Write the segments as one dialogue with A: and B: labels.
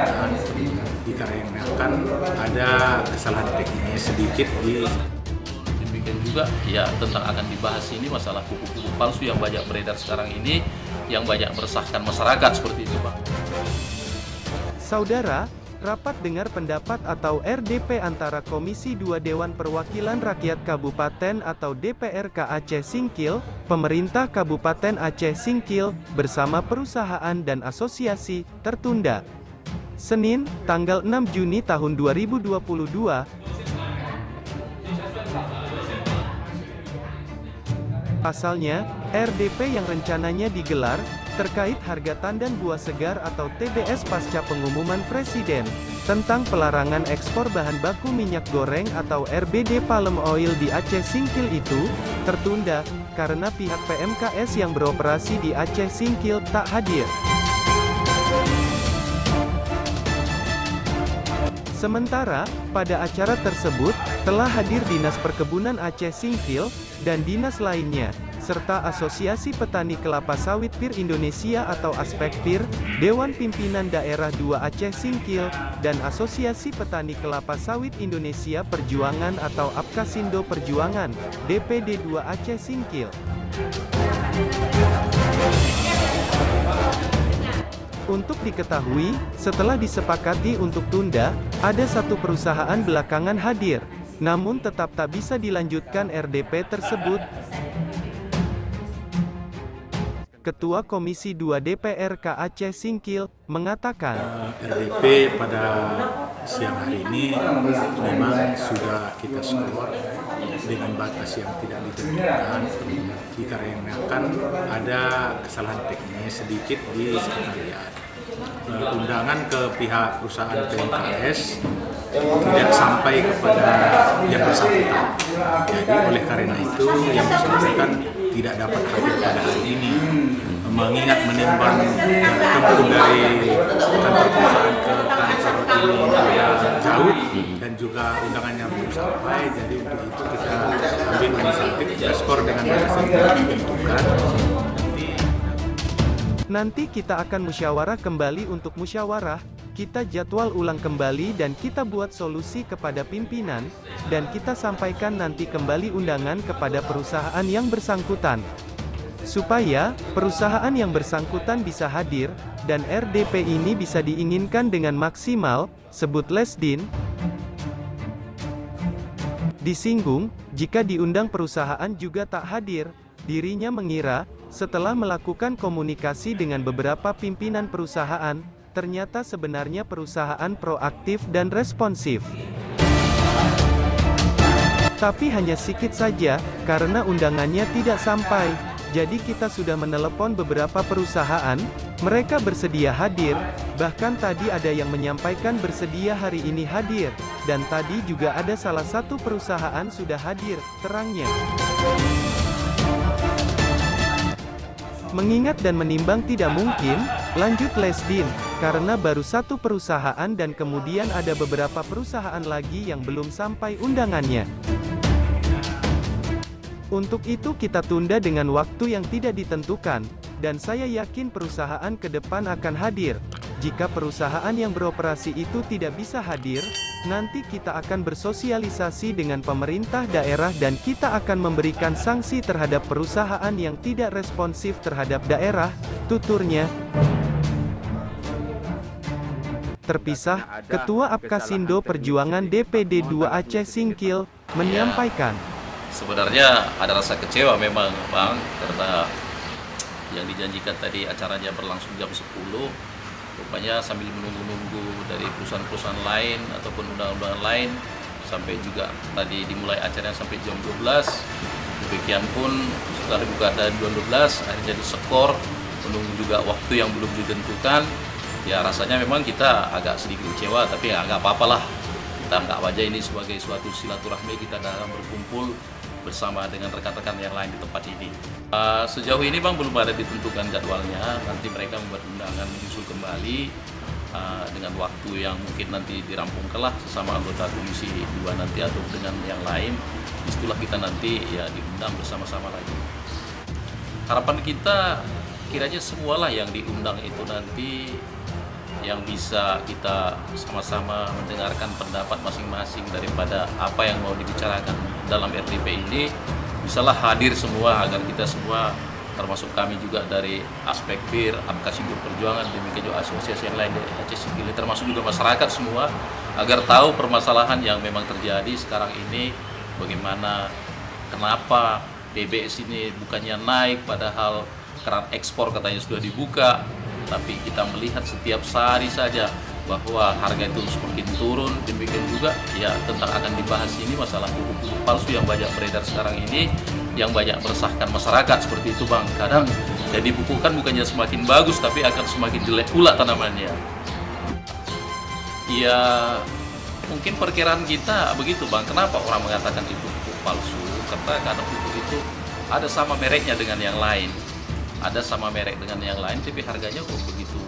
A: pembinaan dikarenakan ada kesalahan teknis sedikit di.
B: Demikian juga ya tentang akan dibahas ini masalah kuku-kuku palsu yang banyak beredar sekarang ini, yang banyak meresahkan masyarakat seperti itu, Pak.
C: Saudara, rapat dengar pendapat atau RDP antara Komisi 2 Dewan Perwakilan Rakyat Kabupaten atau DPRK Aceh Singkil, pemerintah Kabupaten Aceh Singkil, bersama perusahaan dan asosiasi, tertunda. Senin, tanggal 6 Juni tahun 2022. Pasalnya, RDP yang rencananya digelar, terkait harga tandan buah segar atau TBS pasca pengumuman Presiden, tentang pelarangan ekspor bahan baku minyak goreng atau RBD palm oil di Aceh Singkil itu, tertunda, karena pihak PMKS yang beroperasi di Aceh Singkil tak hadir. Sementara, pada acara tersebut, telah hadir Dinas Perkebunan Aceh Singkil, dan dinas lainnya, serta Asosiasi Petani Kelapa Sawit PIR Indonesia atau ASPEK-PIR, Dewan Pimpinan Daerah 2 Aceh Singkil, dan Asosiasi Petani Kelapa Sawit Indonesia Perjuangan atau APKASindo Perjuangan, DPD 2 Aceh Singkil. Untuk diketahui, setelah disepakati untuk tunda, ada satu perusahaan belakangan hadir, namun tetap tak bisa dilanjutkan RDP tersebut. Ketua Komisi 2 DPRK Aceh Singkil, mengatakan,
A: RDP pada siang hari ini memang sudah kita skor dengan batas yang tidak ditentukan, dikarenakan ada kesalahan teknis sedikit di sekretariat. Undangan ke pihak perusahaan PMKS tidak sampai kepada yang bersangkutan. Jadi oleh karena itu yang bersangkutan tidak dapat hadir pada hari ini. Mengingat menimbang tempuh dari kantor perusahaan ke kantor ini yang jauh dan juga undangannya belum sampai, jadi untuk itu kita ambil inisiatif, kita skor dengan batas yang tidak ditentukan.
C: Nanti kita akan musyawarah kembali. Untuk musyawarah, kita jadwal ulang kembali dan kita buat solusi kepada pimpinan, dan kita sampaikan nanti kembali undangan kepada perusahaan yang bersangkutan, supaya perusahaan yang bersangkutan bisa hadir, dan RDP ini bisa diinginkan dengan maksimal, sebut Lesdin. Disinggung, jika diundang perusahaan juga tak hadir. Dirinya mengira, setelah melakukan komunikasi dengan beberapa pimpinan perusahaan, ternyata sebenarnya perusahaan proaktif dan responsif. Tapi hanya sedikit saja, karena undangannya tidak sampai. Jadi kita sudah menelepon beberapa perusahaan, mereka bersedia hadir, bahkan tadi ada yang menyampaikan bersedia hari ini hadir, dan tadi juga ada salah satu perusahaan sudah hadir, terangnya. Mengingat dan menimbang tidak mungkin, lanjut Lesdin, karena baru satu perusahaan dan kemudian ada beberapa perusahaan lagi yang belum sampai undangannya. Untuk itu kita tunda dengan waktu yang tidak ditentukan, dan saya yakin perusahaan ke depan akan hadir. Jika perusahaan yang beroperasi itu tidak bisa hadir, nanti kita akan bersosialisasi dengan pemerintah daerah dan kita akan memberikan sanksi terhadap perusahaan yang tidak responsif terhadap daerah, tuturnya. Terpisah, Ketua APKASindo Perjuangan DPD 2 Aceh Singkil, menyampaikan,
B: sebenarnya ada rasa kecewa memang, Bang, karena yang dijanjikan tadi acaranya berlangsung jam 10, rupanya sambil menunggu-nunggu dari perusahaan-perusahaan lain ataupun undang-undangan lain, sampai juga tadi dimulai acaranya sampai jam 12, demikian pun setelah dibuka dari jam 12, akhirnya diskor, menunggu juga waktu yang belum ditentukan. Ya rasanya memang kita agak sedikit kecewa, tapi ya nggak apa-apalah, kita anggap aja ini sebagai suatu silaturahmi kita dalam berkumpul bersama dengan rekan-rekan yang lain di tempat ini. Sejauh ini Bang belum ada ditentukan jadwalnya, nanti mereka membuat undangan menyusul kembali dengan waktu yang mungkin nanti dirampungkanlah sesama anggota Komisi 2 nanti atau dengan yang lain. Disitulah kita nanti ya diundang bersama-sama lagi. Harapan kita kiranya semualah yang diundang itu nanti yang bisa kita sama-sama mendengarkan pendapat masing-masing daripada apa yang mau dibicarakan dalam RDP ini, bisalah hadir semua agar kita semua, termasuk kami juga dari aspek PIR, Advokasi Perjuangan, demikian juga asosiasi yang lain dari Aceh Singkil, termasuk juga masyarakat semua, agar tahu permasalahan yang memang terjadi sekarang ini, bagaimana, kenapa BBS ini bukannya naik padahal keran ekspor katanya sudah dibuka, tapi kita melihat setiap sehari saja bahwa harga itu semakin turun. Demikian juga ya tentang akan dibahas ini masalah pupuk palsu yang banyak beredar sekarang ini, yang banyak meresahkan masyarakat seperti itu Bang. Kadang jadi pupuk kan bukannya semakin bagus tapi akan semakin jelek pula tanamannya. Ya mungkin perkiraan kita begitu Bang. Kenapa orang mengatakan itu pupuk palsu? Karena pupuk itu ada sama mereknya dengan yang lain. Ada sama merek dengan yang lain, tapi harganya kok begitu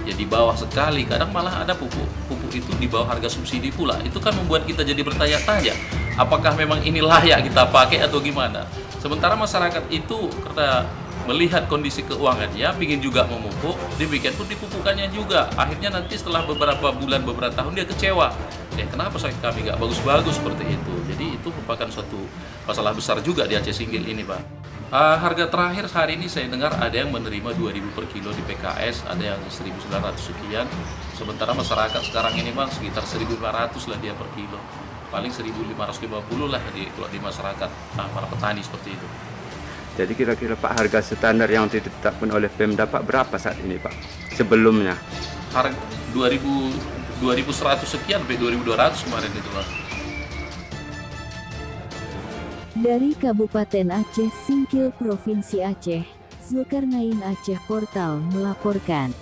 B: ya di bawah sekali. Kadang malah ada pupuk itu di bawah harga subsidi pula. Itu kan membuat kita jadi bertanya-tanya, apakah memang ini layak kita pakai atau gimana? Sementara masyarakat itu karena melihat kondisi keuangannya, ingin juga memupuk, demikian pun dipupukannya juga. Akhirnya nanti setelah beberapa bulan, beberapa tahun dia kecewa. Ya kenapa kami nggak bagus-bagus seperti itu? Jadi itu merupakan suatu masalah besar juga di Aceh Singkil ini Pak. Harga terakhir hari ini saya dengar ada yang menerima 2.000 per kilo di PKS, ada yang 1.900 sekian. Sementara masyarakat sekarang ini Bang sekitar 1.500 lah dia per kilo. Paling 1.550 lah di masyarakat, para petani seperti itu.
D: Jadi kira-kira Pak harga standar yang ditetapkan oleh Pemda Pak berapa saat ini Pak? Sebelumnya?
B: Harga 2.100 sekian sampai 2.200 kemarin itu Bang.
E: Dari Kabupaten Aceh Singkil, Provinsi Aceh, Zulkarnain Aceh Portal melaporkan.